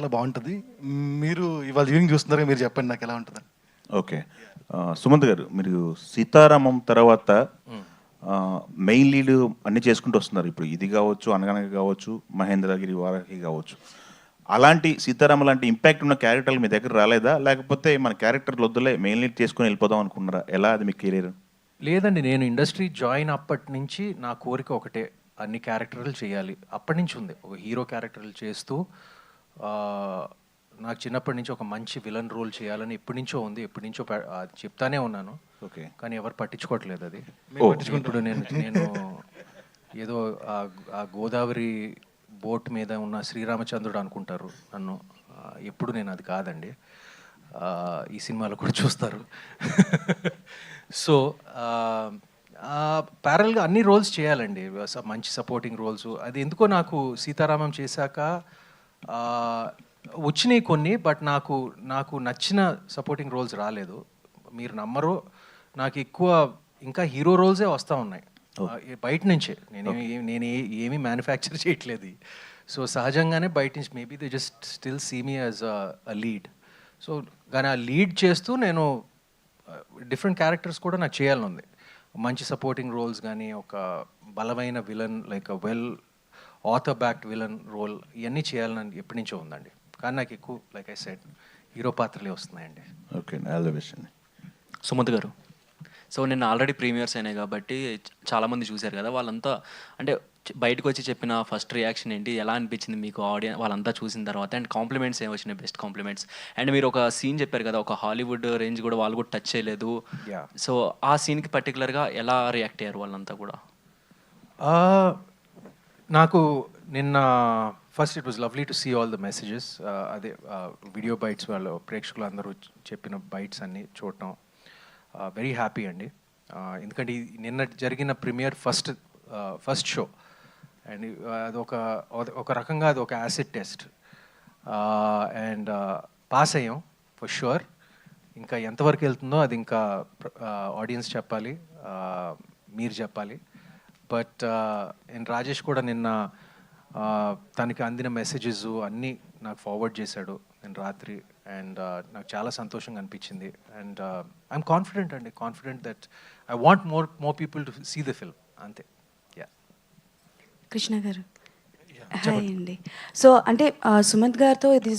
చాలా బాగుంటుంది. మీరు ఇవాళ ఈవినింగ్ చూస్తున్నారు, మీరు చెప్పండి నాకు ఎలా ఉంటుంది. ఓకే, సుమంత్ గారు, మీరు సీతారామం తర్వాత మెయిన్ లీడ్ అన్ని చేసుకుంటూ వస్తున్నారు. ఇప్పుడు ఇది కావచ్చు, అనగనగ కావచ్చు, మహేంద్రగిరి వారాహి కావచ్చు. అలాంటి సీతారామ లాంటి ఇంపాక్ట్ ఉన్న క్యారెక్టర్లు మీ దగ్గర రాలేదా? లేకపోతే మన క్యారెక్టర్లు వద్దులే మెయిన్ లీడ్ చేసుకుని వెళ్ళిపోదాం అనుకున్నారా? ఎలా అది మీ కెరీర్? లేదండి, నేను ఇండస్ట్రీ జాయిన్ అప్పటి నుంచి నా కోరిక ఒకటే, అన్ని క్యారెక్టర్లు చేయాలి. అప్పటి నుంచి ఉంది, ఒక హీరో క్యారెక్టర్లు చేస్తూ నాకు చిన్నప్పటి నుంచి ఒక మంచి విలన్ రోల్ చేయాలని ఎప్పటి నుంచో ఉంది. ఎప్పటి నుంచో అది చెప్తానే ఉన్నాను. ఓకే, కానీ ఎవరు పట్టించుకోవట్లేదు అది. ఇప్పుడు నేను ఏదో ఆ గోదావరి బోట్ మీద ఉన్న శ్రీరామచంద్రుడు అనుకుంటారు నన్ను. ఎప్పుడు నేను అది కాదండి. ఈ సినిమాలో కూడా చూస్తారు. సో ప్యారల్గా అన్ని రోల్స్ చేయాలండి, మంచి సపోర్టింగ్ రోల్స్. అది ఎందుకో నాకు సీతారామం చేశాక వచ్చినాయి కొన్ని, బట్ నాకు నచ్చిన సపోర్టింగ్ రోల్స్ రాలేదు. మీరు నమ్మరు, నాకు ఎక్కువ ఇంకా హీరో రోల్సే వస్తూ ఉన్నాయి బయట నుంచే. నేను ఏమీ మ్యానుఫ్యాక్చర్ చేయట్లేదు. సో సహజంగానే బయట నుంచి maybe they just still see me as a lead. So కానీ ఆ లీడ్ చేస్తూ నేను డిఫరెంట్ క్యారెక్టర్స్ కూడా నాకు చేయాలని ఉంది. మంచి సపోర్టింగ్ రోల్స్ కానీ, ఒక బలమైన villain, like well author backed villain role, ఇవన్నీ చేయాలని ఎప్పటి నుంచో ఉందండి. కానీ నాకు ఎక్కువ, లైక్ ఐ సెడ్, హీరో పాత్రలే వస్తున్నాయండి. ఓకే, ఆల్ ది బెస్ట్ అండి. సుమంత్ గారు, సో నిన్న ఆల్రెడీ ప్రీమియర్స్ అయినాయి కాబట్టి చాలామంది చూశారు కదా, వాళ్ళంతా అంటే బయటకు వచ్చి చెప్పిన ఫస్ట్ రియాక్షన్ ఏంటి, ఎలా అనిపించింది మీకు ఆడియన్స్ వాళ్ళంతా చూసిన తర్వాత? అండ్ కాంప్లిమెంట్స్ ఏమి వచ్చినాయి, బెస్ట్ కాంప్లిమెంట్స్? అండ్ మీరు ఒక సీన్ చెప్పారు కదా, ఒక హాలీవుడ్ రేంజ్ కూడా వాళ్ళు కూడా టచ్ చేయలేదు. సో ఆ సీన్కి పర్టికులర్గా ఎలా రియాక్ట్ అయ్యారు వాళ్ళంతా కూడా? నాకు నిన్న first it was lovely to see all the messages. అదే వీడియో బైట్స్, వాళ్ళు ప్రేక్షకులు అందరూ చెప్పిన బైట్స్ అన్నీ చూడటం వెరీ హ్యాపీ అండి. ఎందుకంటే నిన్న జరిగిన ప్రీమియర్ ఫస్ట్ షో, అండ్ ఒక రకంగా అది ఒక యాసిడ్ టెస్ట్. అండ్ పాస్ అయ్యాం ఫర్ షూర్. ఇంకా ఎంతవరకు వెళ్తుందో అది ఇంకా ఆడియన్స్ చెప్పాలి, మీరు చెప్పాలి. బట్ అండ్ రాజేష్ కూడా నిన్న తనకి అందిన మెసేజెస్ అన్నీ నాకు ఫార్వర్డ్ చేశాడు నేను రాత్రి. అండ్ నాకు చాలా సంతోషంగా అనిపించింది. And I'm confident that I want more people to see the film, అంతే. కృష్ణ గారు, హాయ్ అండి. సో అంటే సుమంత్ గారితో ఇది